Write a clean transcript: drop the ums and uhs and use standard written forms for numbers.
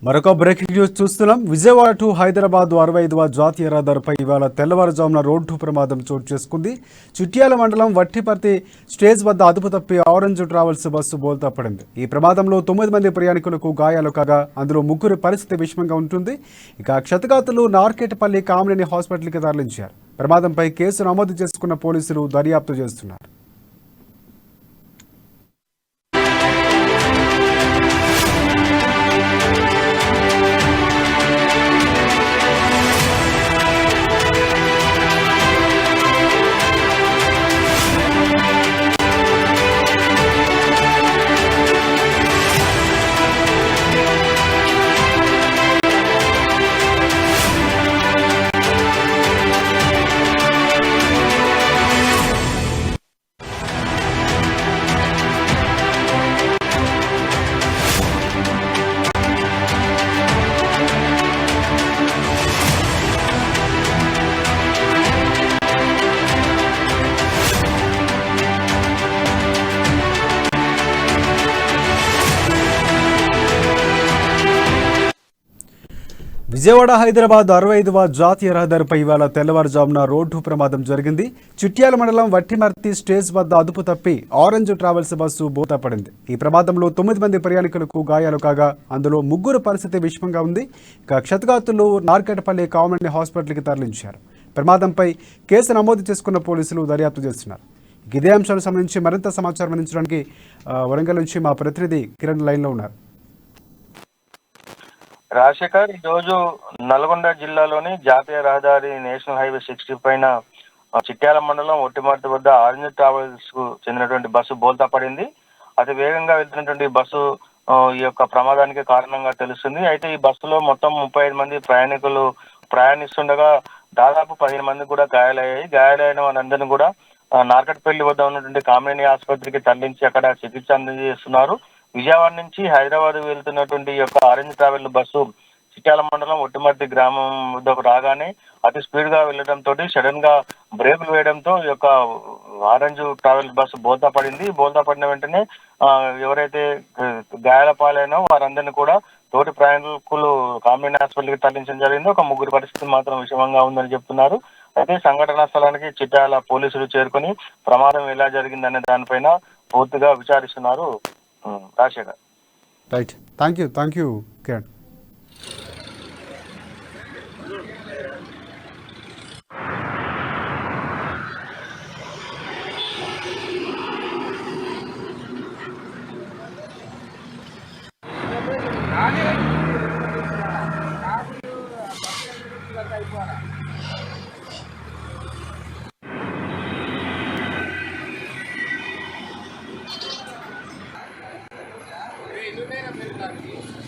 మరొక breaking news చూస్తున్నాం. Vijayawada to Hyderabad 65వ జాతీయ రహదారిపై ఇవాళ తెల్లవారుజామున రోడ్డు ప్రమాదం చోటు చేసుకుంది. చిట్యాల మండలం వట్టిపర్తి స్టేజ్ వద్ద అదుపు తప్పి ఆరెంజ్ ట్రావెల్స్ బస్సు బోల్తా పడింది. ఈ ప్రమాదంలో 9 మంది ప్రయాణికులకు గాయాలు కాగా అందులో 3 పరిస్థితి విషమంగా ఉంటుంది. ఇక క్షతగాతులు నార్కెట్పల్లి కామినేని హాస్పిటల్కి తరలించారు. ప్రమాదంపై కేసు నమోదు చేసుకున్న పోలీసులు దర్యాప్తు చేస్తున్నారు. విజయవాడ హైదరాబాద్ 65వ జాతీయ రహదారిపై ఇవాళ తెల్లవారుజామున రోడ్డు ప్రమాదం జరిగింది. చిట్యాల మండలం వట్టిమర్తి స్టేజ్ వద్ద అదుపు తప్పి ఆరెంజ్ ట్రావెల్స్ బస్సు బోల్తా పడింది. ఈ ప్రమాదంలో 9 మంది ప్రయాణికులకు గాయాలు కాగా అందులో 3 పరిస్థితి విషమంగా ఉంది. ఇక క్షతగాతులు నార్కెట్పల్లి కామినేని హాస్పిటల్కి తరలించారు. ప్రమాదంపై కేసు నమోదు చేసుకున్న పోలీసులు దర్యాప్తు చేస్తున్నారు. ఇదే అంశాలకు సంబంధించి మరింత సమాచారం అందించడానికి వరంగల్ నుంచి మా ప్రతినిధి కిరణ్ లైన్లో ఉన్నారు. రాజశేఖర్, ఈరోజు నల్గొండ జిల్లాలోని జాతీయ రహదారి నేషనల్ హైవే 60 పైన చిట్యాల మండలం ఒట్టిమర్తి వద్ద ఆరెంజ్ ట్రావెల్స్ కు చెందినటువంటి బస్సు బోల్తా పడింది. అతి వేగంగా వెళ్తున్నటువంటి బస్సు ఈ యొక్క ప్రమాదానికి కారణంగా తెలుస్తుంది. అయితే ఈ బస్సులో మొత్తం 35 మంది ప్రయాణికులు ప్రయాణిస్తుండగా దాదాపు 15 మంది కూడా గాయాలయ్యాయి. గాయాలైన వారందరినీ కూడా నార్కట్పల్లి వద్ద ఉన్నటువంటి కామినేని ఆసుపత్రికి తరలించి అక్కడ చికిత్స అందజేస్తున్నారు. విజయవాడ నుంచి హైదరాబాద్ వెళ్తున్నటువంటి యొక్క ఆరెంజ్ ట్రావెల్ బస్సు చిట్యాల మండలం ఒట్టిమర్తి గ్రామం వద్దకు రాగానే అతి స్పీడ్ గా వెళ్లడంతో సడన్ గా బ్రేకులు వేయడంతో ఈ యొక్క ఆరెంజ్ ట్రావెల్ బస్సు బోల్తా పడింది. బోల్తా పడిన వెంటనే ఎవరైతే గాయాల పాలైనా వారందరినీ కూడా తోటి ప్రయాణికులు కామినేని హాస్పిటల్కి తరలించడం జరిగింది. ఒక 3 పరిస్థితి మాత్రం విషమంగా ఉందని చెప్తున్నారు. అయితే సంఘటనా స్థలానికి చిట్యాల పోలీసులు చేరుకొని ప్రమాదం ఎలా జరిగిందనే దానిపైన పూర్తిగా విచారిస్తున్నారు. Rajashekar, right, thank you Kiran. Itu